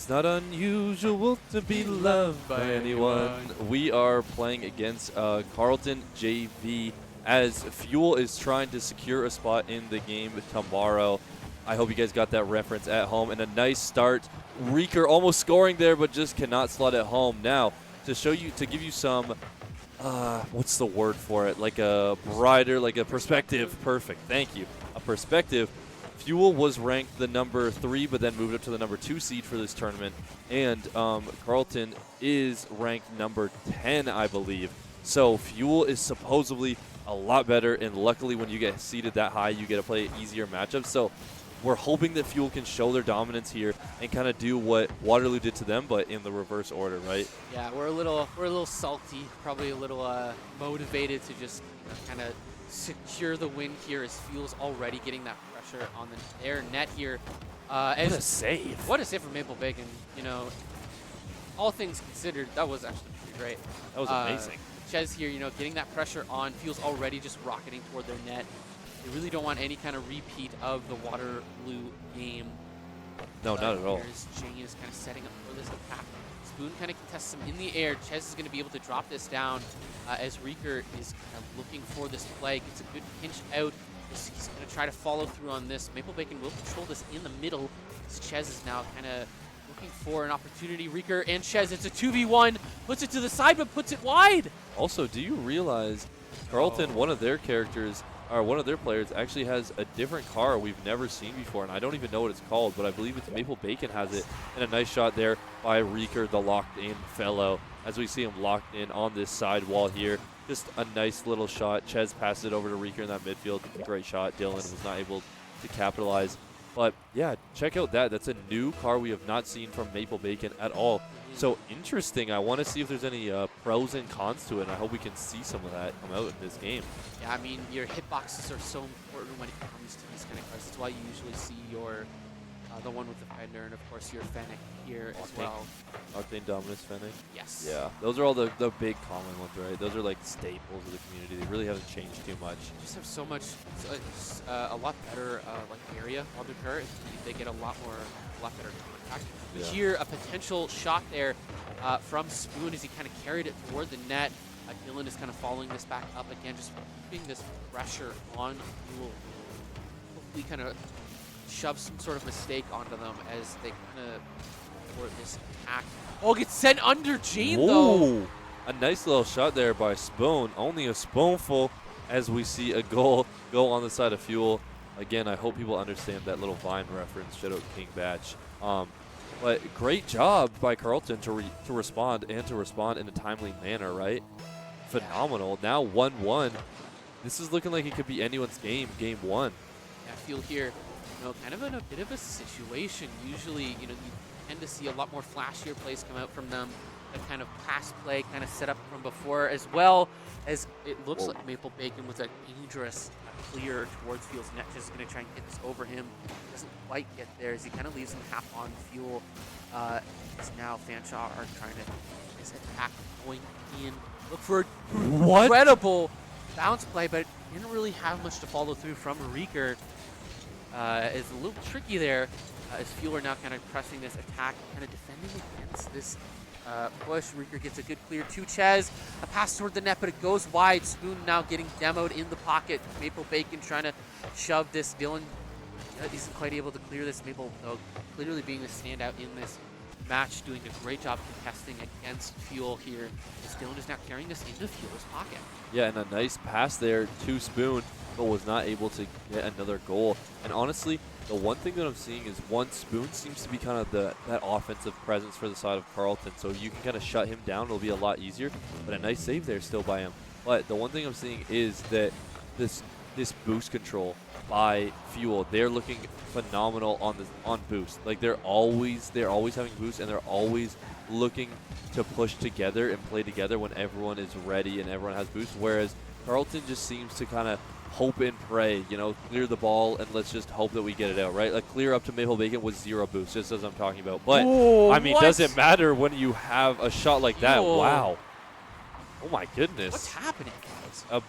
It's not unusual to be loved by anyone. We are playing against Carleton JV as Fuel is trying to secure a spot in the game tomorrow. I hope you guys got that reference at home. And a nice start. Reeker almost scoring there, but just cannot slot it home. Now, to give you some, what's the word for it? Like a brighter, like a perspective. Perfect. Thank you. A perspective. Fuel was ranked the number 3, but then moved up to the number 2 seed for this tournament. And Carleton is ranked number 10, I believe. So Fuel is supposedly a lot better, and luckily when you get seeded that high, you get to play easier matchups. So we're hoping that Fuel can show their dominance here and kind of do what Waterloo did to them, but in the reverse order, right? Yeah, we're a little salty, probably a little motivated to just kind of secure the win here, as Fuel's already getting that pressure on their net here. What a save! What a save from Maple Bacon. You know, all things considered, that was actually pretty great. That was amazing. Ches here, you know, getting that pressure on. Fuel's already just rocketing toward their net. They really don't want any kind of repeat of the Waterloo game. No, not at all. Here's Jane kind of setting up for this attack. Spoon kind of contests him in the air. Ches is going to be able to drop this down as Reeker is kind of looking for this play. Gets a good pinch out. He's going to try to follow through on this. Maple Bacon will control this in the middle. As Ches is now kind of looking for an opportunity. Reeker and Ches, it's a 2v1. Puts it to the side, but puts it wide. Also, do you realize Carleton, one of their characters, or one of their players, actually has a different car we've never seen before, and I don't even know what it's called, but I believe it's Maple Bacon has it. And a nice shot there by Reeker, the locked-in fellow, as we see him locked in on this side wall here. Just a nice little shot. Ches passes it over to Reeker in that midfield. Great shot. Dylan was not able to capitalize. But, yeah, check out that. That's a new car we have not seen from Maple Bacon at all. So interesting. I want to see if there's any pros and cons to it, and I hope we can see some of that come out in this game. Yeah, I mean, your hitboxes are so important when it comes to these kind of cards. That's why you usually see your the one with the Fender, and of course your Fennec here as well. Octane Dominus Fennec? Yes. Yeah, those are all the big common ones, right? Those are like staples of the community. They really haven't changed too much. You just have so much, a lot better like area on the card. They get a lot better contact. Yeah. Here, a potential shot there from Spoon as he kind of carried it toward the net. Dylan is kind of following this back up again, just keeping this pressure on Fuel. Hopefully kind of shove some sort of mistake onto them as they kind of for this attack. Oh, gets sent under Jane, though. A nice little shot there by Spoon. Only a spoonful as we see a goal go on the side of Fuel. Again, I hope people understand that little Vine reference. Shout out King Batch. But great job by Carleton to respond and to respond in a timely manner, right? Phenomenal. Now 1-1. This is looking like it could be anyone's game, game 1. Yeah, Fuel here, you know, kind of in a bit of a situation. Usually, you know, you tend to see a lot more flashier plays come out from them. That kind of pass play kind of set up from before, as well as it looks like Maple Bacon was a dangerous clear towards Fuel's net. Just going to try and get this over him. Doesn't quite get there as he kind of leaves him half on Fuel. As now Fanshawe are trying to get this attack going in. Look for an incredible bounce play, but didn't really have much to follow through from Reeker. It's a little tricky there as Fuel are now kind of pressing this attack, kind of defending against this push. Reeker gets a good clear to Ches. A pass toward the net, but it goes wide. Spoon now getting demoed in the pocket. Maple Bacon trying to shove this. Dylan isn't quite able to clear this. Maple, though, clearly being the standout in this match, doing a great job contesting against Fuel here. As Dylan is now carrying this into Fuel's pocket. Yeah, and a nice pass there to Spoon, but was not able to get another goal. And honestly, the one thing that I'm seeing is Spoon seems to be kind of that offensive presence for the side of Carleton. So you can kind of shut him down. It'll be a lot easier. But a nice save there still by him. But the one thing I'm seeing is that this boost control by Fuel, they're looking phenomenal on boost. Like they're always having boost, and they're always looking to push together and play together when everyone is ready and everyone has boost. Whereas Carleton just seems to kind of hope and pray, you know, clear the ball and let's just hope that we get it out, right? Like clear up to Maple Bacon with 0 boost, just as I'm talking about. But I mean, does it matter when you have a shot like that? Wow. Oh my goodness. What's happening, guys?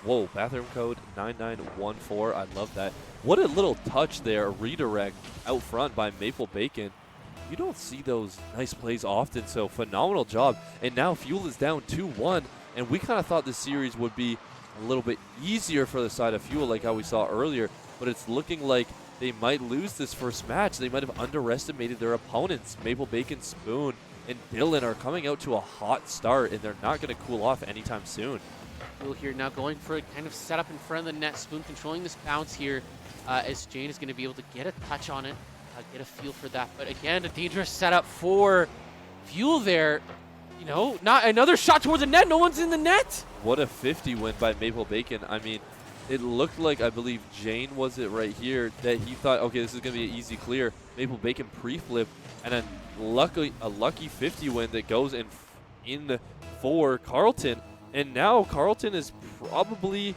Whoa, bathroom code 9914. I love that. What a little touch there, redirect out front by Maple Bacon. you don't see those nice plays often, so phenomenal job. And now Fuel is down 2-1, and we kind of thought this series would be a little bit easier for the side of Fuel, like how we saw earlier, but it's looking like they might lose this first match. They might have underestimated their opponents. Maple Bacon, Spoon, and Dylan are coming out to a hot start, and they're not going to cool off anytime soon. Fuel here now going for a kind of setup in front of the net. Spoon controlling this bounce here as Jane is going to be able to get a touch on it, get a feel for that. But again, a dangerous setup for Fuel there. You know, not another shot towards the net. No one's in the net. What a 50 win by Maple Bacon. I mean, it looked like, I believe Jane was it right here, that he thought, okay, this is going to be an easy clear. Maple Bacon pre-flip, and then a lucky 50 win that goes in for Carleton. And now Carleton is probably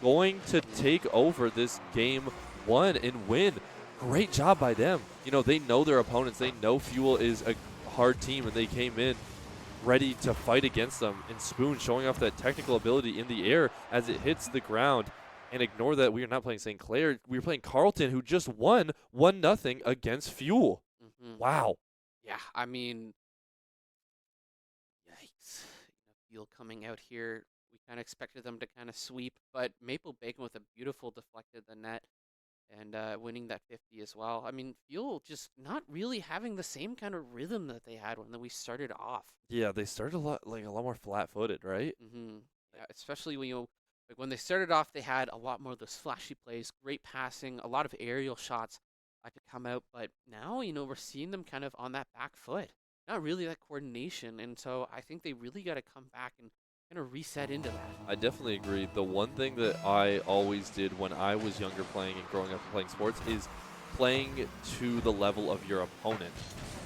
going to take over this game 1 and win. Great job by them. You know, they know their opponents. They know Fuel is a hard team, and they came in ready to fight against them. And Spoon showing off that technical ability in the air as it hits the ground. And ignore that we are not playing St. Clair. We are playing Carleton, who just won 1-0 against Fuel. Wow. Yeah, I mean, yikes. Fuel coming out here. We kind of expected them to kind of sweep, but Maple Bacon with a beautiful deflected the net and winning that 50 as well. I mean, Fuel just not really having the same kind of rhythm that they had when we started off. Yeah, they started a lot more flat-footed, right? Yeah, especially when they started off, they had a lot more of those flashy plays, great passing, a lot of aerial shots to come out. But now, we're seeing them kind of on that back foot. Not really that coordination, and so I think they really got to come back and kind of reset into that. I definitely agree. The one thing that I always did when I was younger playing and growing up playing sports is playing to the level of your opponent.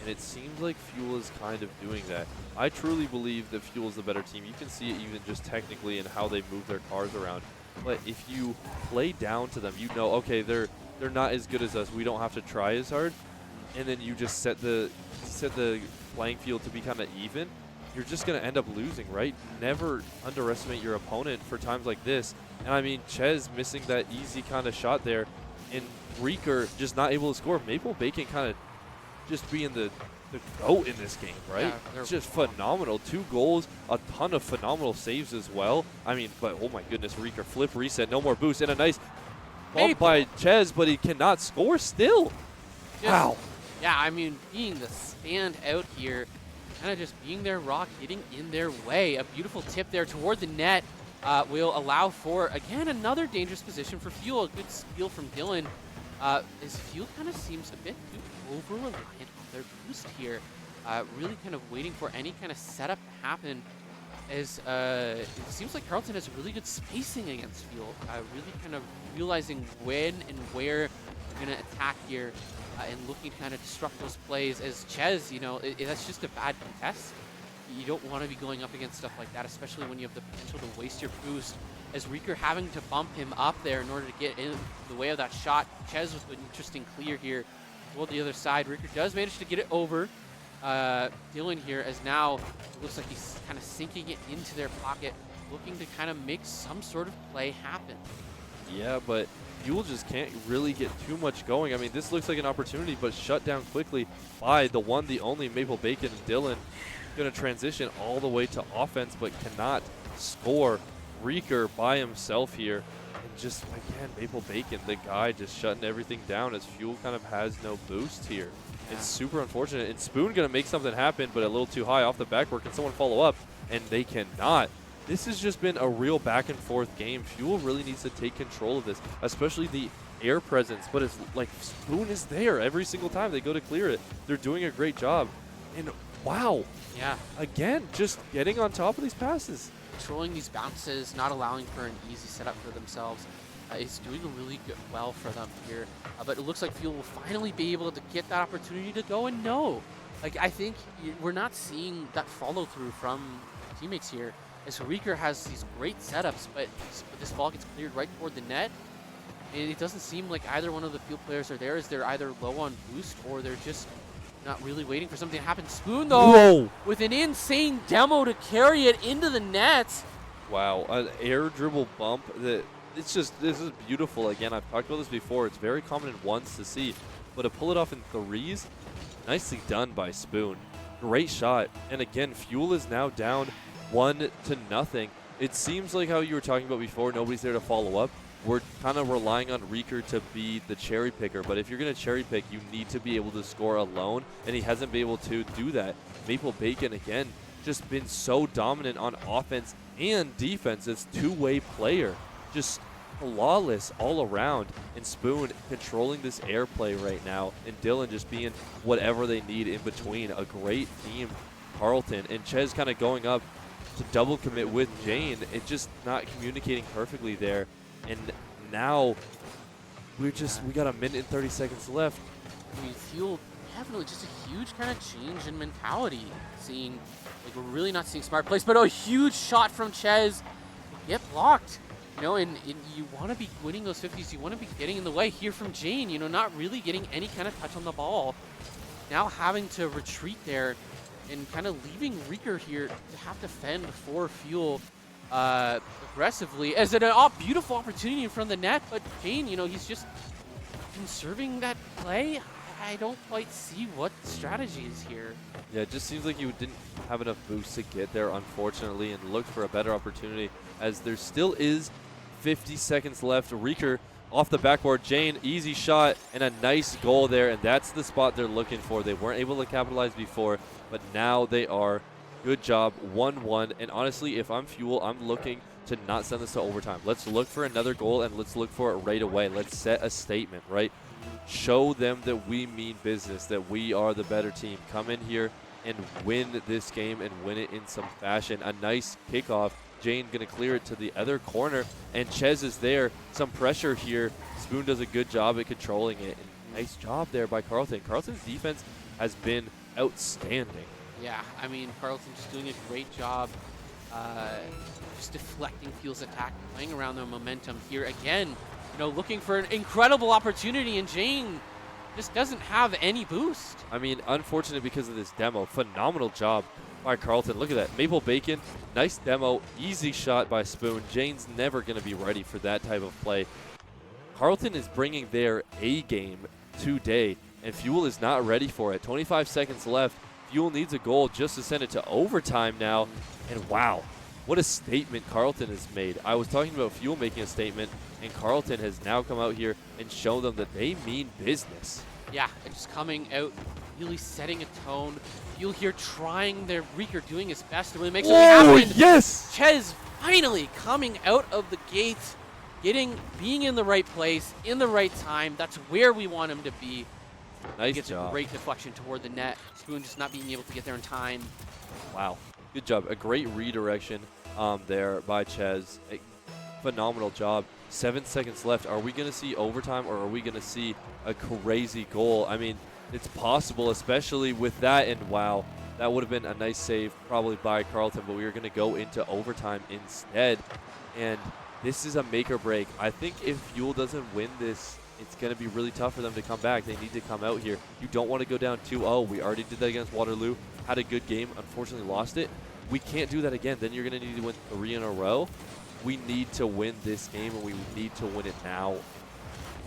And it seems like Fuel is kind of doing that. I truly believe that Fuel is the better team. You can see it even just technically in how they move their cars around. But if you play down to them, you know, okay, they're not as good as us. We don't have to try as hard. And then you just set the playing field to be kind of even. You're just going to end up losing, right? Never underestimate your opponent for times like this. And I mean, Ches missing that easy kind of shot there, and Reeker just not able to score. Maple Bacon kind of just being the GOAT in this game, right? Yeah, it's just phenomenal. 2 goals, a ton of phenomenal saves as well. I mean, but oh my goodness, Reeker flip reset, no more boost, and a nice bump by Ches, but he cannot score still. Wow. Yeah, I mean, being the standout here, kind of just being their rock, getting in their way. A beautiful tip there toward the net will allow for, again, another dangerous position for Fuel. A good steal from Dylan. As Fuel kind of seems a bit too over-reliant on their boost here. Really kind of waiting for any kind of setup to happen, as it seems like Carleton has really good spacing against Fuel. Really kind of realizing when and where they're going to attack here. And looking to kind of disrupt those plays. As Ches, that's just a bad contest. You don't want to be going up against stuff like that, especially when you have the potential to waste your boost. As Reeker having to bump him up there in order to get in the way of that shot. Ches with an interesting clear here toward the other side. Reeker does manage to get it over Dylan here, as now it looks like he's kind of sinking it into their pocket, looking to kind of make some sort of play happen. Yeah, but Fuel just can't really get too much going. I mean, this looks like an opportunity, but shut down quickly by the one, the only Maple Bacon. And Dylan going to transition all the way to offense, but cannot score. Reeker by himself here. And just, again, Maple Bacon, the guy just shutting everything down as Fuel kind of has no boost here. Yeah. It's super unfortunate. And Spoon going to make something happen, but a little too high off the backboard. Can someone follow up? And they cannot. This has just been a real back and forth game. Fuel really needs to take control of this, especially the air presence. But it's like Spoon is there every single time they go to clear it. They're doing a great job. And wow. Yeah. Again, just getting on top of these passes. Controlling these bounces, not allowing for an easy setup for themselves. Is doing really well for them here. But it looks like Fuel will finally be able to get that opportunity to go and no. Like, I think we're not seeing that follow through from teammates here. As Reeker has these great setups, but this ball gets cleared right toward the net. And it doesn't seem like either one of the Fuel players are there, as they're either low on boost or they're just not really waiting for something to happen. Spoon, though, with an insane demo to carry it into the net. Wow, an air dribble bump. This is beautiful. Again, I've talked about this before. It's very common in ones to see, but to pull it off in threes, Nicely done by Spoon. Great shot. And again, Fuel is now down 1-0. It seems like how you were talking about before, nobody's there to follow up. We're kind of relying on Reeker to be the cherry picker, but if you're going to cherry pick, you need to be able to score alone, and he hasn't been able to do that. Maple Bacon, again, just been so dominant on offense and defense as two-way player. Just flawless all around, and Spoon controlling this airplay right now, and Dylan just being whatever they need in between. A great team, Carleton, and Ches kind of going up to double commit with Jane, and just not communicating perfectly there. And now we got a minute and 30 seconds left. I mean, Fuel definitely just a huge kind of change in mentality. Seeing, like, we're really not seeing smart plays, but a huge shot from Ches. Get blocked. You know, and you want to be winning those 50s. You want to be getting in the way here from Jane, you know, not really getting any kind of touch on the ball. Now having to retreat there and kind of leaving Reeker here to have to fend for Fuel aggressively. As a beautiful opportunity in front of the net, but Jane, you know, he's just conserving that play. I don't quite see what the strategy is here. Yeah, it just seems like you didn't have enough boost to get there, unfortunately, and looked for a better opportunity, as there still is 50 seconds left. Reeker off the backboard. Jane, easy shot, and a nice goal there, and that's the spot they're looking for. They weren't able to capitalize before, but now they are. Good job, 1-1, and honestly, if I'm Fuel, I'm looking to not send this to overtime. Let's look for another goal, and let's look for it right away. Let's set a statement, right? Show them that we mean business, that we are the better team. Come in here and win this game and win it in some fashion. A nice kickoff. Jane going to clear it to the other corner, and Ches is there. Some pressure here. Spoon does a good job at controlling it. And nice job there by Carleton. Carleton's defense has been outstanding. Yeah, I mean, Carleton just doing a great job just deflecting Fuel's attack, playing around their momentum here again. You know, looking for an incredible opportunity, and Jane just doesn't have any boost. I mean, unfortunate because of this demo. Phenomenal job by Carleton. Look at that. Maple Bacon, nice demo, easy shot by Spoon. Jane's never going to be ready for that type of play. Carleton is bringing their A game today, and Fuel is not ready for it. 25 seconds left. Fuel needs a goal just to send it to overtime now. And wow, what a statement Carleton has made. I was talking about Fuel making a statement, and Carleton has now come out here and shown them that they mean business. Yeah, and just coming out, really setting a tone. Fuel here trying their Reeker, doing his best to really make something happen. Yes! Ches finally coming out of the gate, being in the right place, in the right time. That's where we want him to be. Nice Gets job. a great deflection toward the net. Spoon just not being able to get there in time. Wow. Good job. A great redirection there by Ches. A phenomenal job. 7 seconds left. Are we going to see overtime, or are we going to see a crazy goal? I mean, it's possible, especially with that. And wow, that would have been a nice save probably by Carleton, but we are going to go into overtime instead. And this is a make or break. I think if Fuel doesn't win this, it's going to be really tough for them to come back. They need to come out here. You don't want to go down 2-0. We already did that against Waterloo. Had a good game. Unfortunately lost it. We can't do that again. Then you're going to need to win 3 in a row. We need to win this game, and we need to win it now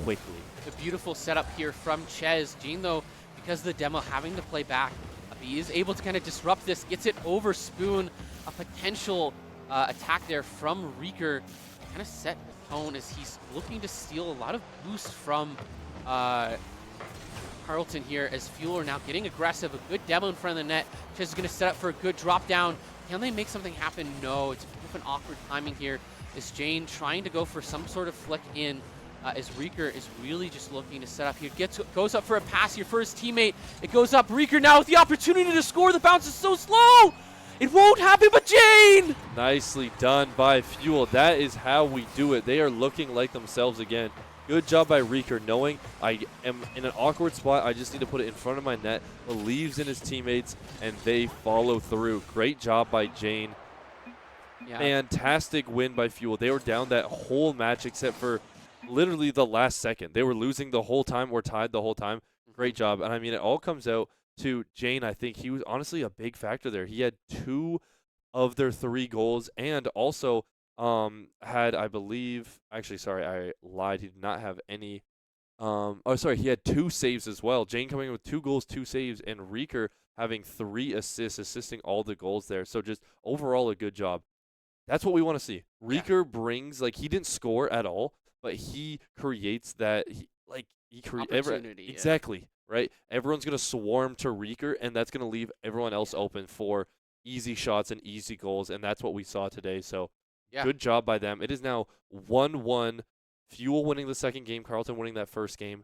quickly. The beautiful setup here from Ches. Gene, though, because of the demo having to play back, he is able to kind of disrupt this, gets it over Spoon. A potential attack there from Reeker. Kind of set the tone as he's looking to steal a lot of boost from Carleton here, as Fuel are now getting aggressive. A good demo in front of the net. Ches is going to set up for a good drop down. Can they make something happen? No, it's an awkward timing here. Is Jane trying to go for some sort of flick in, as Reeker is really just looking to set up here. Goes up for a pass here for his teammate. It goes up. Reeker now with the opportunity to score. The bounce is so slow. It won't happen, but Jane! Nicely done by Fuel. That is how we do it. They are looking like themselves again. Good job by Reeker, knowing I am in an awkward spot. I just need to put it in front of my net. Believes in his teammates, and they follow through. Great job by Jane. Yeah. Fantastic win by Fuel. They were down that whole match except for literally the last second. They were losing the whole time or tied the whole time. Great job. And I mean, it all comes out to Jane. I think he was honestly a big factor there. He had 2 of their 3 goals, and also had, I believe, actually, sorry, I lied. He did not have any Oh, sorry, he had 2 saves as well. Jane coming in with 2 goals, 2 saves, and Reeker having 3 assists, assisting all the goals there. So just overall a good job. That's what we want to see. Yeah. Reeker brings, like, he didn't score at all, but he creates that, Opportunity, yeah. exactly, right? Everyone's going to swarm to Reeker, and that's going to leave everyone else open for easy shots and easy goals, and that's what we saw today. So Yeah. good job by them. It is now 1-1. Fuel winning the second game, Carleton winning that first game.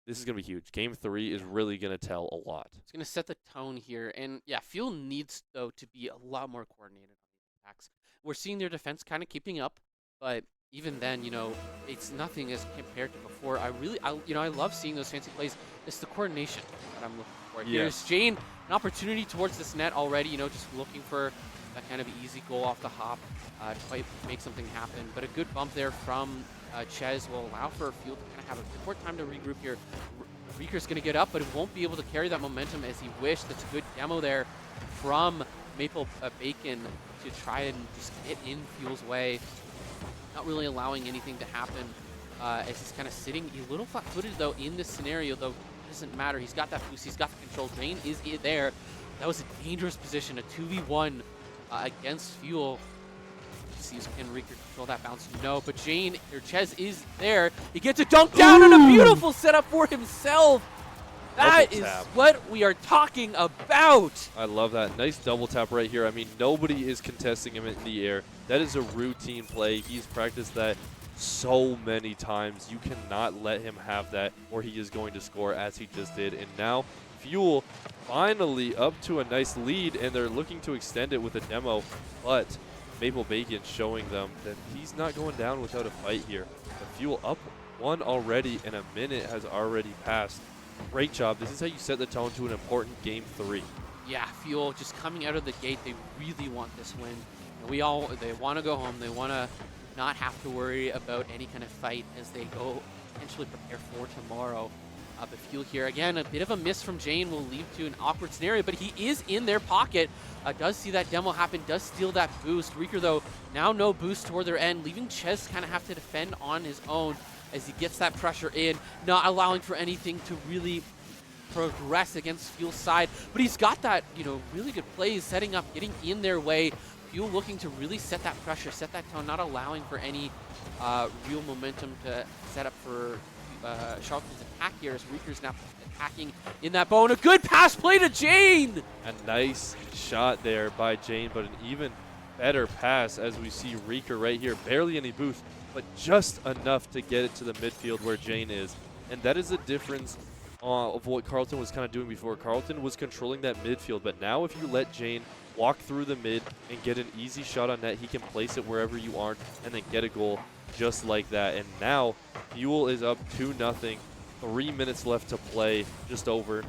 This is going to be huge. Game 3 is really going to tell a lot. It's going to set the tone here. And yeah, Fuel needs, though, to be a lot more coordinated on these attacks. We're seeing their defense kind of keeping up, but even then, it's nothing as compared to before. I love seeing those fancy plays. It's the coordination that I'm looking for. Here's Jane, an opportunity towards this net already, just looking for that kind of easy goal off the hop to make something happen. But a good bump there from Ches will allow for Fuel to kind of have a bit more time to regroup here. Reeker's going to get up, but it won't be able to carry that momentum as he wished. That's a good demo there from Maple Bacon to try and just get in Fuel's way. Not really allowing anything to happen as he's kind of sitting a little flat-footed, though, in this scenario, though it doesn't matter. He's got that boost. He's got the control. Jane is there. That was a dangerous position, a 2v1 against Fuel. Sees can Reeker control that bounce? No, but Ches is there. He gets a dunk down and a beautiful setup for himself. That is what we are talking about. I love that. Nice double tap right here. I mean, nobody is contesting him in the air. That is a routine play. He's practiced that so many times. You cannot let him have that or he is going to score as he just did. And now Fuel finally up to a nice lead, and they're looking to extend it with a demo, but Maple Bacon showing them that he's not going down without a fight here. The Fuel up 1 already, and a minute has already passed. Great job. This is how you set the tone to an important Game 3. Yeah, Fuel just coming out of the gate. They really want this win. They want to go home. They want to not have to worry about any kind of fight as they go potentially prepare for tomorrow. But Fuel here, again, a bit of a miss from Jane will lead to an awkward scenario, but he is in their pocket. Does see that demo happen, does steal that boost. Reeker, though, now no boost toward their end, leaving Ches kind of have to defend on his own as he gets that pressure in, not allowing for anything to really progress against Fuel's side. But he's got that, really good plays, setting up, getting in their way. Fuel looking to really set that pressure, set that tone, not allowing for any real momentum to set up for Charlton's attack here as Reeker's now attacking in that bone. A good pass play to Jane! A nice shot there by Jane, but an even better pass as we see Reeker right here. Barely any boost, but just enough to get it to the midfield where Jane is. And that is the difference of what Carleton was kind of doing before. Carleton was controlling that midfield, but now if you let Jane walk through the mid and get an easy shot on net, he can place it wherever you aren't and then get a goal just like that. And now Fuel is up 2-0, 3 minutes left to play, just over.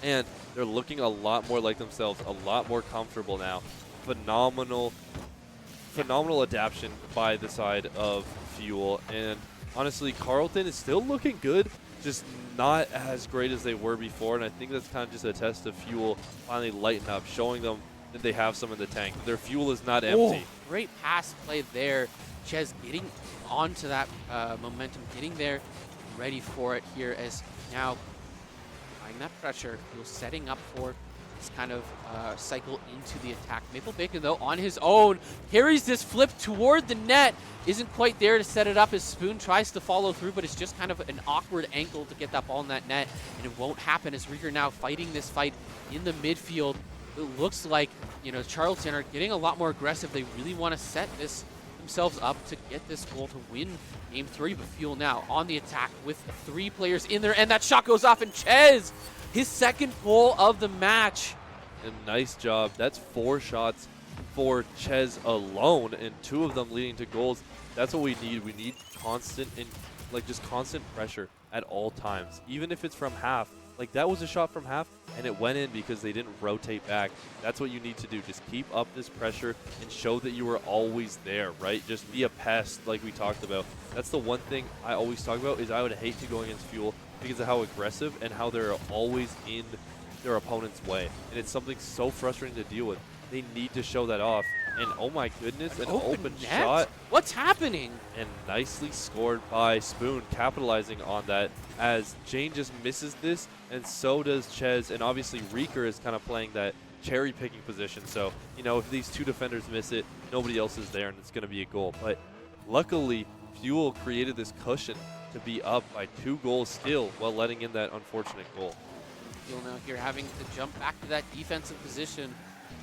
And they're looking a lot more like themselves, a lot more comfortable now. Phenomenal adaptation by the side of Fuel. And honestly, Carleton is still looking good, just not as great as they were before. And I think that's kind of just a test of Fuel finally lighten up, showing them that they have some in the tank. Their fuel is not empty. Great pass play there. Ches getting onto that momentum, getting there, ready for it here as now applying that pressure. Fuel setting up for this kind of cycle into the attack. Maple Bacon, though, on his own, carries this flip toward the net. Isn't quite there to set it up as Spoon tries to follow through, but it's just kind of an awkward angle to get that ball in that net, and it won't happen as Reeker now fighting this fight in the midfield. It looks like, Charlton are getting a lot more aggressive. They really want to set themselves up to get this goal to win Game 3, but Fuel now on the attack with 3 players in there, and that shot goes off, and Ches, his second goal of the match. And nice job. That's 4 shots for Ches alone, and 2 of them leading to goals. That's what we need. We need constant constant pressure at all times, even if it's from half. Like, that was a shot from half, and it went in because they didn't rotate back. That's what you need to do. Just keep up this pressure and show that you were always there, right? Just be a pest like we talked about. That's the one thing I always talk about is I would hate to go against Fuel because of how aggressive and how they're always in their opponent's way. And it's something so frustrating to deal with. they need to show that off. And oh my goodness, an open net? shot. What's happening? And nicely scored by Spoon, capitalizing on that as Jane just misses this, and so does Ches. And obviously Reeker is kind of playing that cherry picking position. So, you know, if these two defenders miss it, nobody else is there and it's going to be a goal. But luckily, Fuel created this cushion to be up by 2 goals still while letting in that unfortunate goal. Fuel now here having to jump back to that defensive position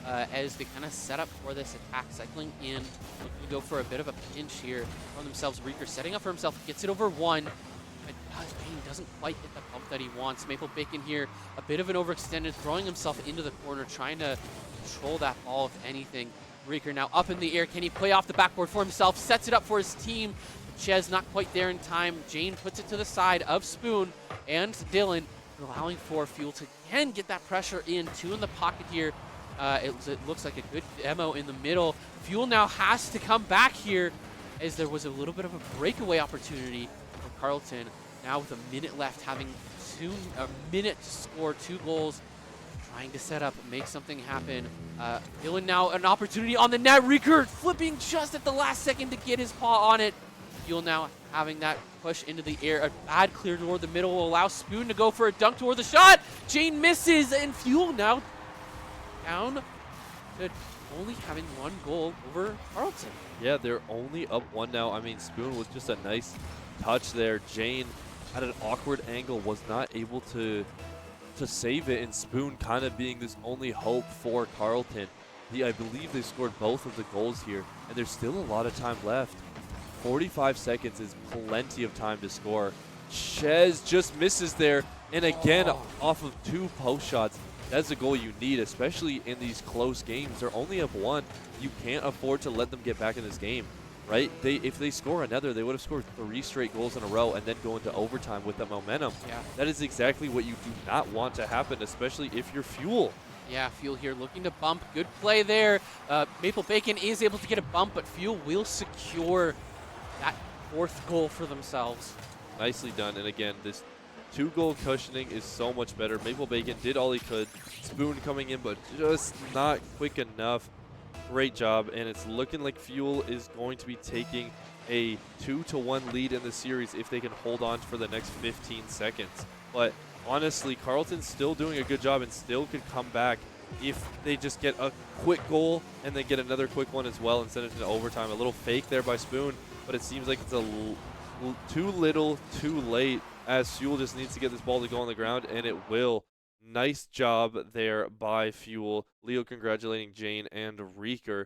as they kind of set up for this attack, cycling in, looking to go for a bit of a pinch here on themselves. Reeker setting up for himself, gets it over 1, but Payne doesn't quite get the bump that he wants. Maple Bacon here, a bit of an overextended, throwing himself into the corner, trying to control that ball if anything. Reeker now up in the air. Can he play off the backboard for himself? Sets it up for his team. Ches not quite there in time. Jane puts it to the side of Spoon and Dylan, allowing for Fuel to again get that pressure in. 2 in the pocket here. It looks like a good demo in the middle. Fuel now has to come back here as there was a little bit of a breakaway opportunity for Carleton. Now with a minute left, having a minute to score 2 goals, trying to set up, make something happen. Dylan now an opportunity on the net. Reeker flipping just at the last second to get his paw on it. Fuel now having that push into the air. A bad clear toward the middle will allow Spoon to go for a dunk toward the shot. Jane misses, and Fuel now down to only having 1 goal over Carleton. Yeah, they're only up 1 now. I mean, Spoon was just a nice touch there. Jane at an awkward angle was not able to save it, and Spoon kind of being this only hope for Carleton. I believe they scored both of the goals here, and there's still a lot of time left. 45 seconds is plenty of time to score. Ches just misses there, and again, off of 2 post shots. That's a goal you need, especially in these close games. They're only up 1. You can't afford to let them get back in this game, right? If they score another, they would have scored 3 straight goals in a row and then go into overtime with the momentum. Yeah. That is exactly what you do not want to happen, especially if you're Fuel. Yeah, Fuel here looking to bump. Good play there. Maple Bacon is able to get a bump, but Fuel will secure that 4th goal for themselves. Nicely done. And again, this 2-goal cushioning is so much better. Maple Bacon did all he could. Spoon coming in, but just not quick enough. Great job. And it's looking like Fuel is going to be taking a 2-1 lead in the series if they can hold on for the next 15 seconds. But honestly, Carleton's still doing a good job and still could come back if they just get a quick goal and then get another quick one as well and send it into overtime. A little fake there by Spoon, but it seems like it's too little, too late, as Fuel just needs to get this ball to go on the ground, and it will. Nice job there by Fuel. Leo congratulating Jane and Reeker.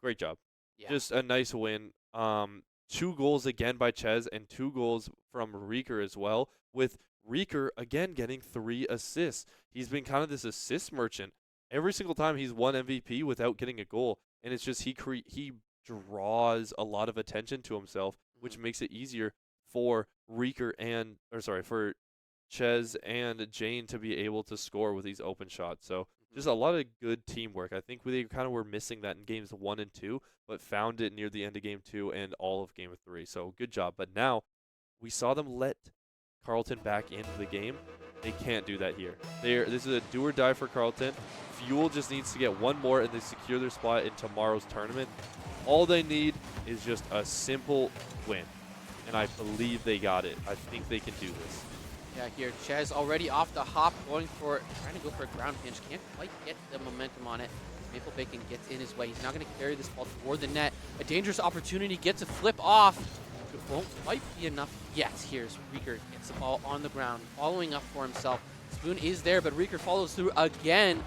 Great job. Yeah. Just a nice win. 2 goals again by Ches and 2 goals from Reeker as well, with Reeker again getting 3 assists. He's been kind of this assist merchant. Every single time he's won MVP without getting a goal, and it's just he draws a lot of attention to himself, which makes it easier for for Ches and Jane to be able to score with these open shots. So just a lot of good teamwork. I think they kind of were missing that in games 1 and 2, but found it near the end of game 2 and all of game 3. So good job. But now we saw them let Carleton back into the game. They can't do that here. This is a do or die for Carleton. Fuel just needs to get 1 more and they secure their spot in tomorrow's tournament. All they need is just a simple win. And I believe they got it. I think they can do this. Yeah, here, Ches already off the hop, trying to go for a ground pinch. Can't quite get the momentum on it. Maple Bacon gets in his way. He's now going to carry this ball toward the net. A dangerous opportunity, gets a flip off. It won't quite be enough yet. Here's Reeker, gets the ball on the ground, following up for himself. Spoon is there, but Reeker follows through again.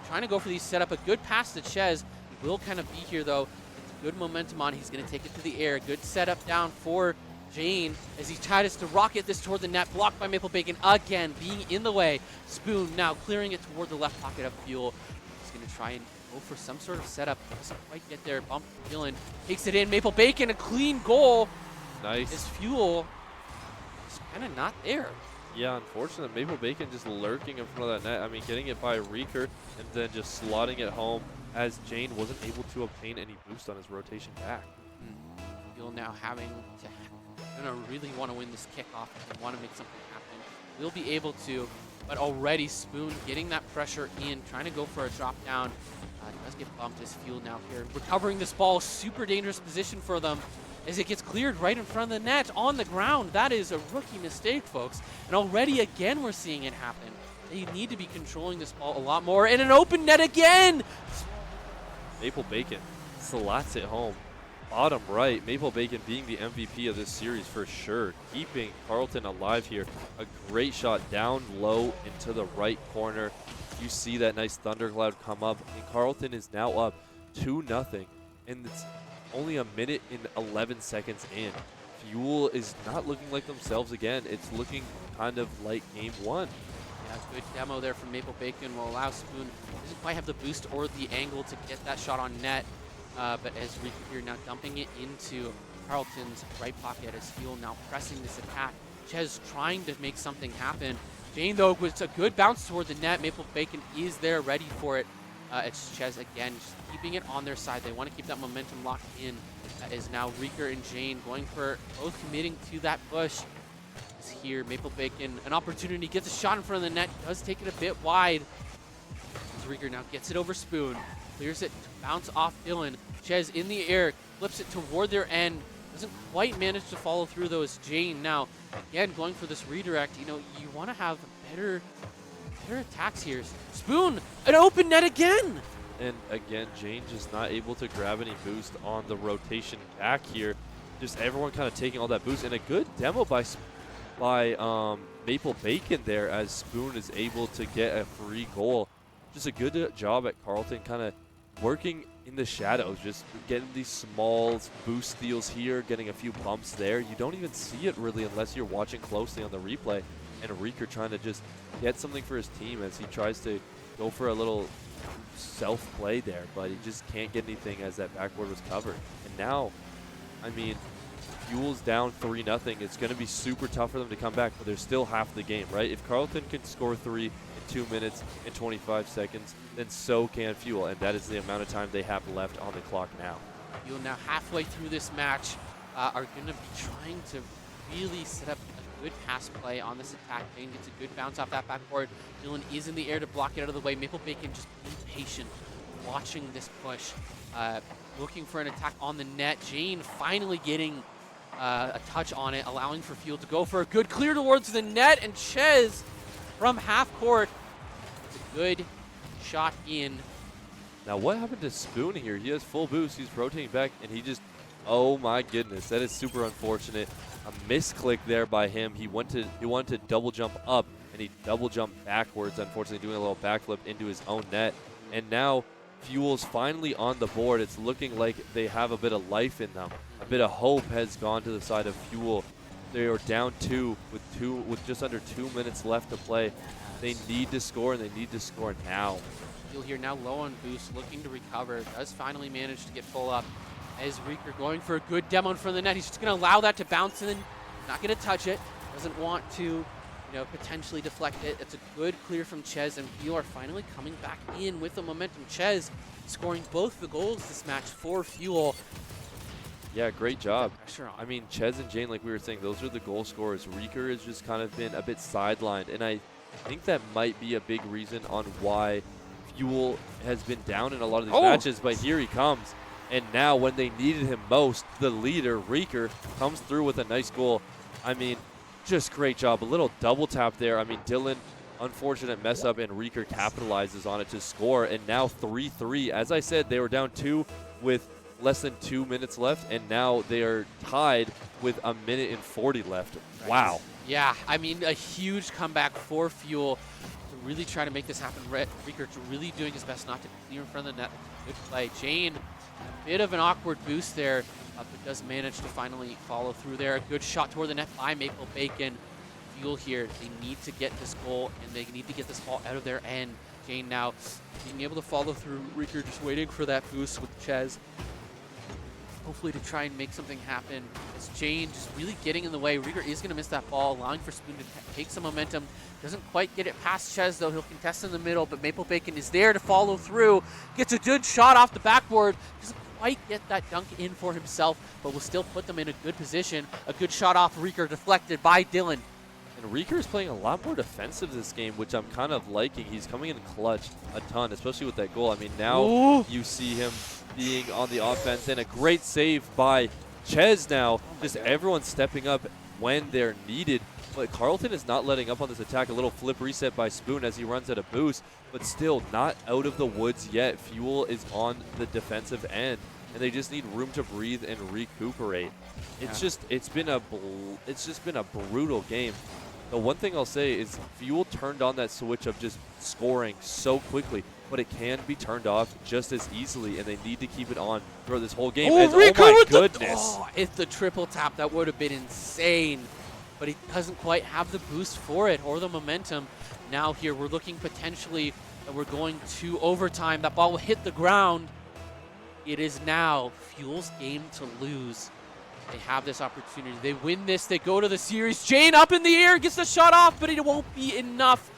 Trying to go for these setup. A good pass to Ches. He will kind of be here, though. It's good momentum on. He's going to take it to the air. Good setup down for Jane as he tries to rocket this toward the net, blocked by Maple Bacon again, being in the way. Spoon now clearing it toward the left pocket of Fuel. He's going to try and go for some sort of setup. Doesn't quite get there. Bump Dylan takes it in. Maple Bacon, a clean goal. Nice. His Fuel is kind of not there. Yeah, unfortunate. Maple Bacon just lurking in front of that net. I mean, getting it by Reeker and then just slotting it home as Jane wasn't able to obtain any boost on his rotation back. Fuel now having to really want to win this kickoff and want to make something happen. We'll be able to. but already Spoon getting that pressure in, trying to go for a drop down. Does get bumped as Fuel now here. Recovering this ball, super dangerous position for them as it gets cleared right in front of the net on the ground. That is a rookie mistake, folks. And already again we're seeing it happen. They need to be controlling this ball a lot more. And an open net again! Maple Bacon slots it home. Bottom right, Maple Bacon being the MVP of this series for sure. Keeping Carleton alive here. A great shot down low into the right corner. You see that nice thundercloud come up, and Carleton is now up 2-0, and it's only a minute and 11 seconds in. Fuel is not looking like themselves again. It's looking kind of like game one. Yeah, good demo there from Maple Bacon will allow Spoon. Doesn't quite have the boost or the angle to get that shot on net, but as Rika here now dumping it into Carleton's right pocket as Fuel now pressing this attack. Ches trying to make something happen. Jane, though, with a good bounce toward the net. Maple Bacon is there, ready for it. It's Ches again, just keeping it on their side. They want to keep that momentum locked in. That is now Rieker and Jane going for both committing to that push. Is here, Maple Bacon, an opportunity, gets a shot in front of the net, does take it a bit wide. As Rieker now gets it over Spoon, clears it to bounce off Dylan. Ches in the air, flips it toward their end. Doesn't quite manage to follow through though as Jane now, again, going for this redirect. You know, you want to have better attacks here. Spoon, an open net again! And again, Jane just not able to grab any boost on the rotation back here. Just everyone kind of taking all that boost, and a good demo by Maple Bacon there as Spoon is able to get a free goal. Just a good job at Carleton kind of working in the shadows, just getting these small boost steals here, getting a few bumps there. You don't even see it really unless you're watching closely on the replay. And Rieker trying to just get something for his team as he tries to go for a little self-play there, but he just can't get anything as that backboard was covered. And now, I mean, Fuel's down 3-0. It's going to be super tough for them to come back, but there's still half the game, right? If Carleton can score 3 in 2 minutes and 25 seconds, then so can Fuel, and that is the amount of time they have left on the clock now. Fuel now halfway through this match are going to be trying to really set up a good pass play on this attack. Jane gets a good bounce off that backboard. Dylan is in the air to block it out of the way. Maple Bacon just being patient, watching this push, looking for an attack on the net. Jane finally getting a touch on it, allowing for Fuel to go for a good clear towards the net, and Ches from half court. It's a good shot in. Now what happened to Spoon here? He has full boost, he's rotating back, and he just, oh my goodness, that is super unfortunate. A misclick there by him. He wanted to double jump up, and he double jumped backwards, unfortunately doing a little backflip into his own net. And now Fuel's finally on the board. It's looking like they have a bit of life in them. A bit of hope has gone to the side of Fuel. They are down 2 with just under 2 minutes left to play. They need to score, and they need to score now. Fuel here now low on boost, looking to recover. Does finally manage to get full up. As Rieker going for a good demo in front of the net. He's just going to allow that to bounce in. Not going to touch it. Doesn't want to, potentially deflect it. It's a good clear from Ches, and Fuel are finally coming back in with the momentum. Ches scoring both the goals this match for Fuel. Yeah, great job. Pressure on. I mean, Ches and Jane, like we were saying, those are the goal scorers. Rieker has just kind of been a bit sidelined, and I think that might be a big reason on why Fuel has been down in a lot of these matches, but here he comes. And now when they needed him most, the leader, Rieker, comes through with a nice goal. I mean, just great job. A little double tap there. I mean, Dylan, unfortunate mess up, and Rieker capitalizes on it to score. And now 3-3. As I said, they were down 2 with less than 2 minutes left, and now they are tied with a minute and 40 left. Right. Wow. Yeah, I mean, a huge comeback for Fuel to really try to make this happen. Rieker really doing his best not to clear in front of the net. Good play. Jane, a bit of an awkward boost there, but does manage to finally follow through there. A good shot toward the net by Maple Bacon. Fuel here, they need to get this goal, and they need to get this ball out of their end. Jane now being able to follow through. Rieker just waiting for that boost with Ches. Hopefully to try and make something happen. As Jane just really getting in the way. Rieker is going to miss that ball, allowing for Spoon to take some momentum. Doesn't quite get it past Ches, though. He'll contest in the middle, but Maple Bacon is there to follow through. Gets a good shot off the backboard. Doesn't quite get that dunk in for himself, but will still put them in a good position. A good shot off Rieker, deflected by Dylan. And Reeker is playing a lot more defensive this game, which I'm kind of liking. He's coming in clutch a ton, especially with that goal. I mean, now Ooh. you see him being on the offense, and a great save by Ches now. Just everyone stepping up when they're needed. But Carleton is not letting up on this attack. A little flip reset by Spoon as he runs at a boost, but still not out of the woods yet. Fuel is on the defensive end, and they just need room to breathe and recuperate. It's just been a brutal game. The one thing I'll say is Fuel turned on that switch of just scoring so quickly, but it can be turned off just as easily, and they need to keep it on throughout this whole game. Oh, Oh my goodness! If the triple tap, that would have been insane. But he doesn't quite have the boost for it or the momentum. Now here, we're looking potentially that we're going to overtime. That ball will hit the ground. It is now Fuel's game to lose. They have this opportunity. They win this. They go to the series. Jane up in the air, gets the shot off, but it won't be enough.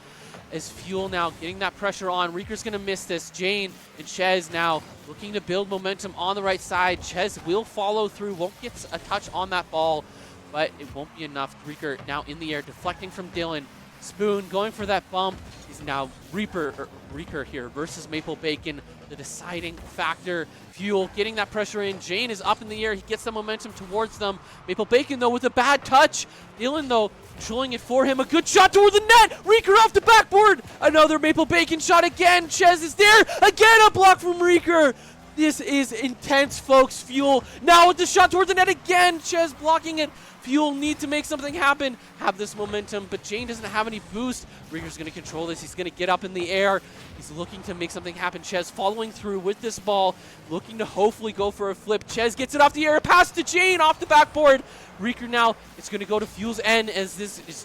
As Fuel now getting that pressure on. Reeker's going to miss this. Jane and Ches now looking to build momentum on the right side. Ches will follow through, won't get a touch on that ball, but it won't be enough. Reeker now in the air, deflecting from Dylan. Spoon going for that bump. He's now Reeker here versus Maple Bacon, the deciding factor. Fuel getting that pressure in. Jane is up in the air. He gets the momentum towards them. Maple Bacon, though, with a bad touch. Dylan, though, controlling it for him. A good shot toward the net. Reeker off the backboard. Another Maple Bacon shot again. Ches is there. Again, a block from Reeker. This is intense, folks. Fuel now with the shot toward the net again. Ches blocking it. Fuel need to make something happen, have this momentum, but Jane doesn't have any boost. Reeker's going to control this. He's going to get up in the air. He's looking to make something happen. Ches following through with this ball, looking to hopefully go for a flip. Ches gets it off the air, pass to Jane off the backboard. Reeker now, it's going to go to Fuel's end as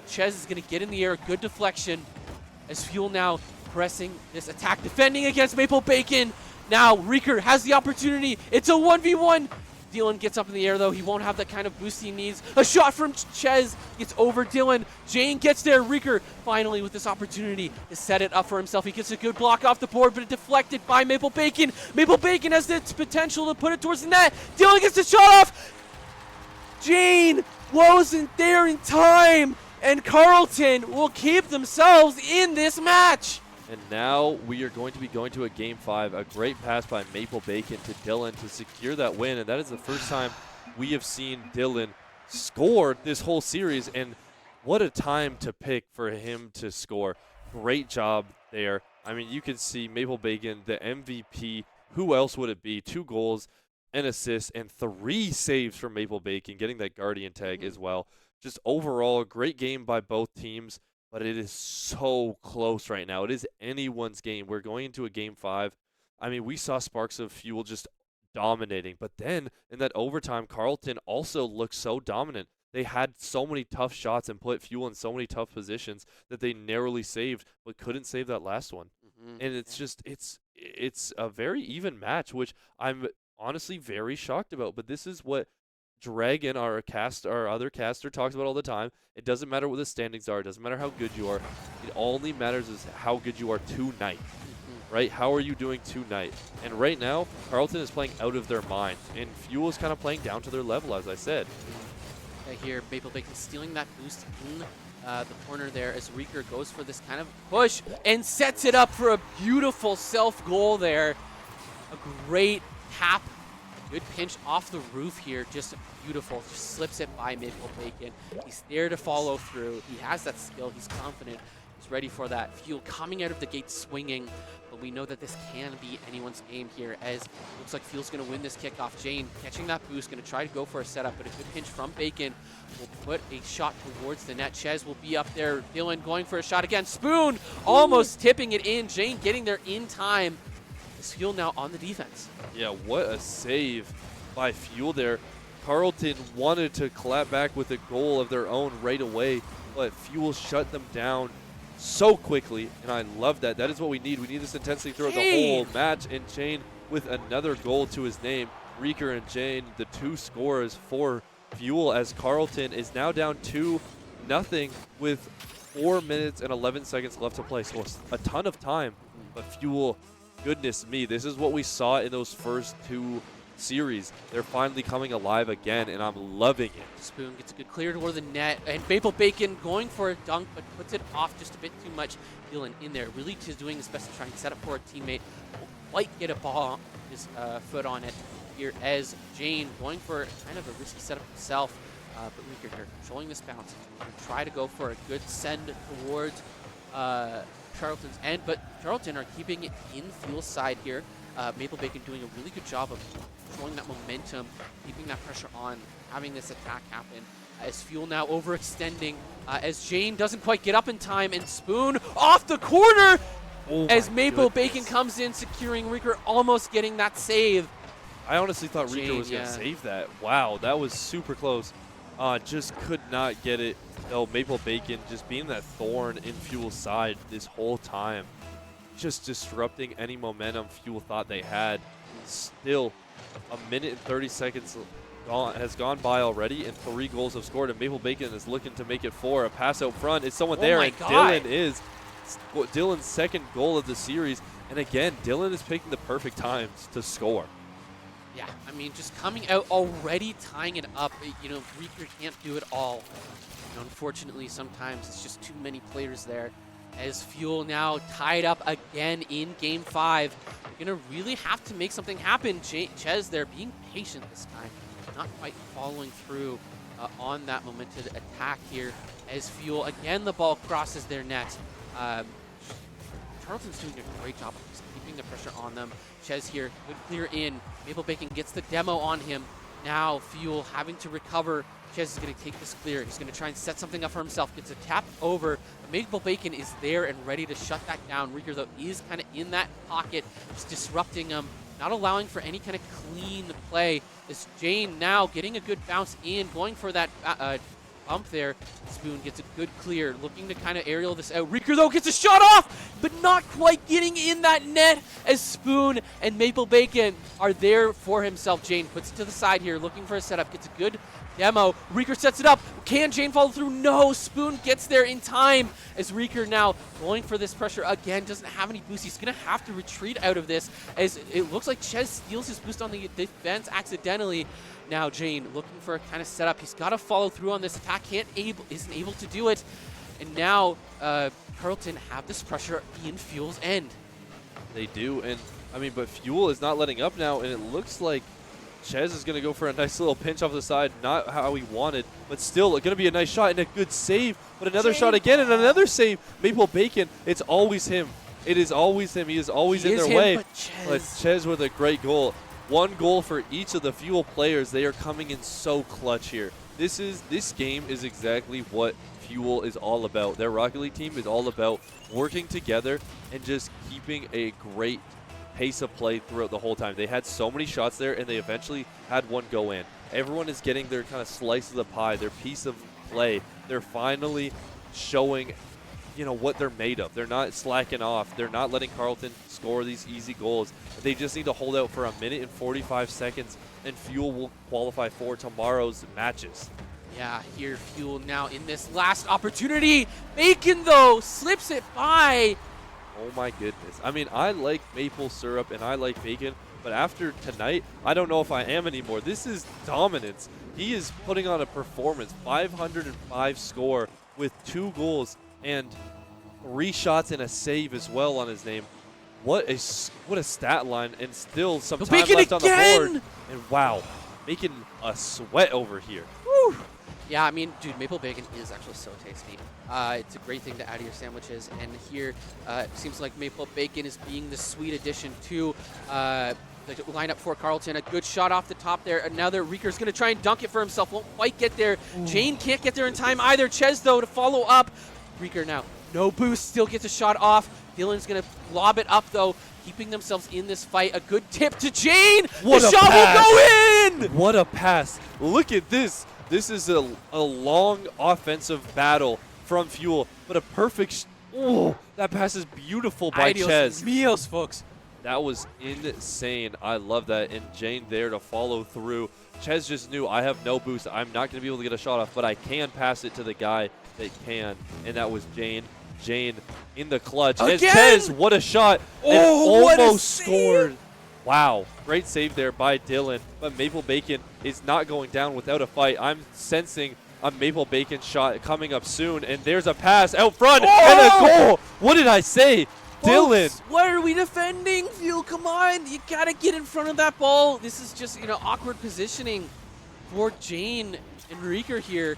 Ches is going to get in the air. Good deflection as Fuel now pressing this attack, defending against Maple Bacon. Now Reeker has the opportunity. It's a 1v1. Dylan gets up in the air, though. He won't have that kind of boost he needs. A shot from Ches gets over Dylan. Jane gets there. Reeker finally with this opportunity to set it up for himself. He gets a good block off the board, but it deflected by Maple Bacon. Maple Bacon has the potential to put it towards the net. Dylan gets the shot off. Jane wasn't there in time, and Carleton will keep themselves in this match. And now we are going to a Game 5. A great pass by Maple Bacon to Dylan to secure that win. And that is the first time we have seen Dylan score this whole series. And what a time to pick for him to score. Great job there. I mean, you can see Maple Bacon, the MVP. Who else would it be? 2 goals, an assist, and 3 saves from Maple Bacon, getting that Guardian tag as well. Just overall, a great game by both teams. But it is so close right now. It is anyone's game. We're going into a Game 5. I mean, we saw sparks of Fuel just dominating. But then in that overtime, Carleton also looked so dominant. They had so many tough shots and put Fuel in so many tough positions that they narrowly saved, but couldn't save that last one. And it's just, it's a very even match, which I'm honestly very shocked about. But this is what Dragon, our other caster, talks about all the time. It doesn't matter what the standings are. It doesn't matter how good you are. It only matters is how good you are tonight, right? How are you doing tonight? And right now, Carleton is playing out of their mind, and Fuel is kind of playing down to their level, as I said. Here, Maple Bacon stealing that boost in the corner there as Reeker goes for this kind of push and sets it up for a beautiful self-goal there. A great tap. Good pinch off the roof here, just beautiful. Just slips it by Maple Bacon. He's there to follow through. He has that skill. He's confident. He's ready for that. Fuel coming out of the gate swinging, but we know that this can be anyone's game here as it looks like Fuel's going to win this kickoff. Jane catching that boost, going to try to go for a setup, but a good pinch from Bacon will put a shot towards the net. Ches will be up there. Dylan going for a shot again. Spoon almost tipping it in. Jane getting there in time. Fuel now on the defense. Yeah, what a save by Fuel there. Carleton wanted to clap back with a goal of their own right away, but Fuel shut them down so quickly, and I love that. That is what we need. We need this intensity throughout the whole match, and Jane with another goal to his name. Reeker and Jane, the 2 scorers for Fuel, as Carleton is now down 2-0 with 4 minutes and 11 seconds left to play. So a ton of time, but Fuel, goodness me, this is what we saw in those first 2 series. They're finally coming alive again, and I'm loving it. Spoon gets a good clear toward the net, and Maple Bacon going for a dunk, but puts it off just a bit too much. Dylan in there, really just doing his best to try and set up for a teammate. Won't quite get a ball, his foot on it here as Jane going for kind of a risky setup himself. But Rieger here controlling this bounce. He's going to try to go for a good send towards Carleton's end, but Carleton are keeping it in Fuel's side here. Maple Bacon doing a really good job of controlling that momentum, keeping that pressure on, having this attack happen. As Fuel now overextending, as Jane doesn't quite get up in time, and Spoon off the corner as Maple Bacon comes in, securing Rieger, almost getting that save. I honestly thought Rieger was going to yeah. save that. Wow, that was super close. Just could not get it. No, Maple Bacon just being that thorn in Fuel's side this whole time. Just disrupting any momentum Fuel thought they had. Still, a minute and 30 seconds has gone by already, and 3 goals have scored, and Maple Bacon is looking to make it 4. A pass out front. Is someone there? And Dylan is. Dylan's second goal of the series. And again, Dylan is picking the perfect times to score. Yeah, I mean, just coming out already, tying it up. You know, Rieger can't do it all. You know, unfortunately, sometimes it's just too many players there. As Fuel now tied up again in Game 5. They're going to really have to make something happen. Ches there being patient this time. Not quite following through on that momented attack here. As Fuel, again, the ball crosses their net. Carleton's doing a great job of just keeping the pressure on them. Ches here, good clear in. Maple Bacon gets the demo on him. Now Fuel having to recover. Ches is going to take this clear. He's going to try and set something up for himself. Gets a tap over. Maple Bacon is there and ready to shut that down. Rieger, though, is kind of in that pocket, just disrupting him, not allowing for any kind of clean play. As Jane now getting a good bounce in, going for that bump there. Spoon gets a good clear, looking to kind of aerial this out. Rieger, though, gets a shot off, but not quite getting in that net as Spoon and Maple Bacon are there for himself. Jane puts it to the side here, looking for a setup, gets a good demo. Rieger sets it up. Can Jane follow through? No. Spoon gets there in time as Rieger now going for this pressure again. Doesn't have any boost. He's going to have to retreat out of this as it looks like Ches steals his boost on the defense accidentally. Now Jane looking for a kind of setup. He's got to follow through on this attack. Isn't able to do it. And now Carleton have this pressure in Fuel's end. They do, and I mean, but Fuel is not letting up now, and it looks like Ches is going to go for a nice little pinch off the side. Not how he wanted, but still going to be a nice shot and a good save. But another shot again and another save. Maple Bacon, it's always him. It is always him. He is always in their way. But Ches with a great goal. 1 goal for each of the Fuel players. They are coming in so clutch here. This game is exactly what Fuel is all about. Their Rocket League team is all about working together and just keeping a great pace of play throughout the whole time. They had so many shots there, and they eventually had one go in. Everyone is getting their kind of slice of the pie, their piece of play. They're finally showing, you know, what they're made of. They're not slacking off. They're not letting Carleton score these easy goals. They just need to hold out for a minute and 45 seconds, and Fuel will qualify for tomorrow's matches. Yeah, here Fuel now in this last opportunity. Bacon, though, slips it by. Oh my goodness. I mean, I like maple syrup and I like bacon, but after tonight, I don't know if I am anymore. This is dominance. He is putting on a performance. 505 score with 2 goals and 3 shots and a save as well on his name. What a stat line, and still some time left on the board. And wow, making a sweat over here. Woo. Yeah, I mean, dude, maple bacon is actually so tasty. It's a great thing to add to your sandwiches. And here, it seems like maple bacon is being the sweet addition to the lineup for Carleton. A good shot off the top there. Another Rieger's going to try and dunk it for himself. Won't quite get there. Ooh. Jane can't get there in time either. Ches, though, to follow up. Rieger now, no boost, still gets a shot off. Dylan's going to lob it up, though, keeping themselves in this fight. A good tip to Jane. What the a shot pass. will go in. What a pass. Look at this. This is a long offensive battle from Fuel, but a perfect that pass is beautiful by Ches. Mios, folks. That was insane. I love that. And Jane there to follow through. Ches just knew, I have no boost. I'm not going to be able to get a shot off, but I can pass it to the guy that can, and that was Jane. Jane in the clutch. As Ches, what a shot. And almost scored. Wow, great save there by Dylan, but Maple Bacon is not going down without a fight. I'm sensing a Maple Bacon shot coming up soon, and there's a pass out front and a goal. What did I say? Dylan. Folks, what are we defending? Fuel, come on. You got to get in front of that ball. This is just, awkward positioning for Jane and Rieker here.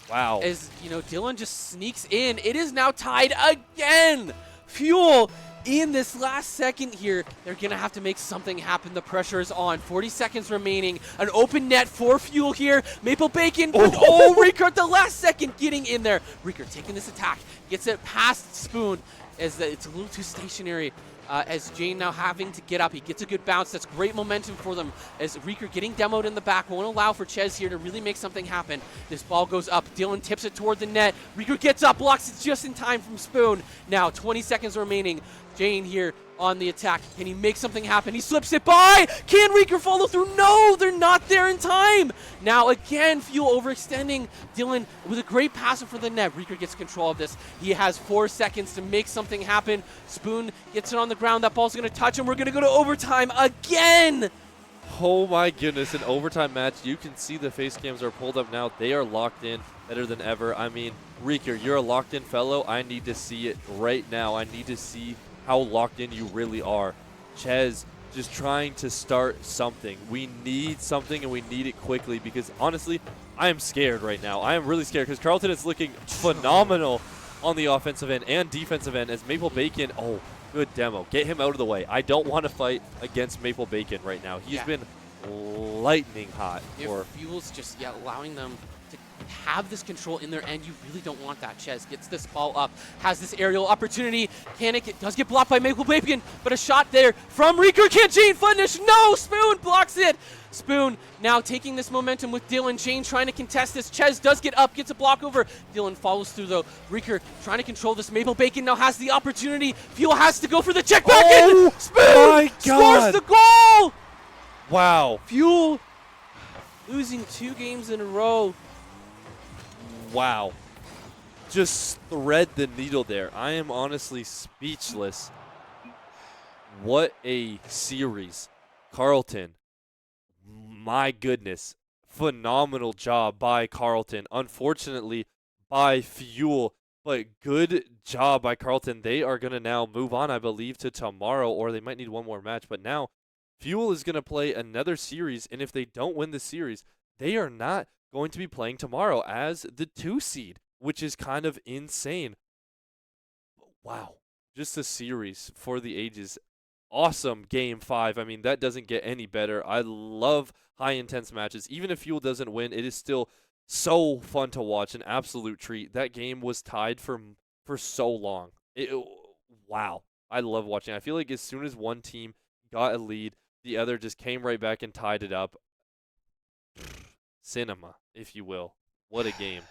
Wow. As, Dylan just sneaks in. It is now tied again. Fuel in this last second here. They're going to have to make something happen. The pressure is on. 40 seconds remaining. An open net for Fuel here. Maple Bacon. Rieker at the last second getting in there. Rieker taking this attack. Gets it past Spoon as it's a little too stationary. As Jane now having to get up. He gets a good bounce. That's great momentum for them. As Rieker getting demoed in the back. Won't allow for Ches here to really make something happen. This ball goes up. Dylan tips it toward the net. Rieker gets up. Blocks it just in time from Spoon. Now 20 seconds remaining. Jane here on the attack. Can he make something happen? He slips it by. Can Rieker follow through? No, they're not there in time. Now again, Fuel overextending. Dylan with a great pass for the net. Rieker gets control of this. He has 4 seconds to make something happen. Spoon gets it on the ground. That ball's going to touch him. We're going to go to overtime again. Oh my goodness, an overtime match. You can see the face cams are pulled up now. They are locked in better than ever. I mean, Rieker, you're a locked in fellow. I need to see it right now. I need to see how locked in you really are. Ches just trying to start something. We need something, and we need it quickly, because honestly, I am scared right now. I am really scared because Carleton is looking phenomenal on the offensive end and defensive end as Maple Bacon, good demo. Get him out of the way. I don't want to fight against Maple Bacon right now. He's been lightning hot. Fuel's just allowing them to have this control in their end. You really don't want that. Ches gets this ball up, has this aerial opportunity. It does get blocked by Maple Bacon, but a shot there from Rieker. Can Jane finish? No! Spoon blocks it. Spoon now taking this momentum with Dylan. Jane trying to contest this. Ches does get up, gets a block over. Dylan follows through though. Rieker trying to control this. Maple Bacon now has the opportunity. Fuel has to go for the check back in. Spoon scores the goal. Wow. Fuel losing 2 games in a row. Wow. Just thread the needle there. I am honestly speechless. What a series. Carleton. My goodness. Phenomenal job by Carleton. Unfortunately, by Fuel. But good job by Carleton. They are going to now move on, I believe, to tomorrow, or they might need one more match. But now, Fuel is going to play another series, and if they don't win the series, they are not going to be playing tomorrow as the 2 seed, which is kind of insane. Wow. Just a series for the ages. Awesome game 5. I mean, that doesn't get any better. I love high intense matches. Even if Fuel doesn't win, it is still so fun to watch. An absolute treat. That game was tied for so long. Wow. I love watching. I feel like as soon as one team got a lead, the other just came right back and tied it up. Cinema, if you will. What a game.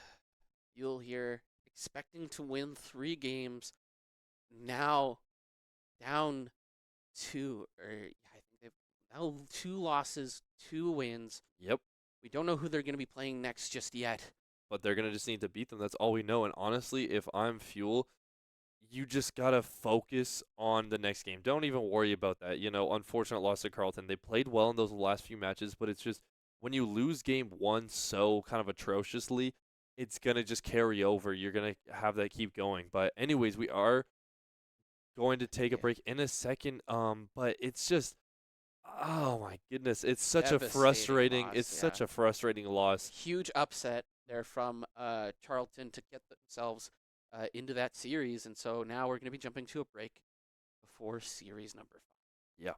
Fuel here expecting to win 3 games. Now down 2. I think they've now 2 losses, 2 wins. Yep. We don't know who they're going to be playing next just yet. But they're going to just need to beat them. That's all we know. And honestly, if I'm Fuel, you just got to focus on the next game. Don't even worry about that. Unfortunate loss to Carleton. They played well in those last few matches, but it's just when you lose game 1 so kind of atrociously, it's going to just carry over. You're going to have that keep going. But anyways, we are going to take a break in a second. But it's just, oh my goodness. It's such a frustrating loss, such a frustrating loss. Huge upset there from Carleton to get themselves into that series. And so now we're going to be jumping to a break before series number 5. Yeah.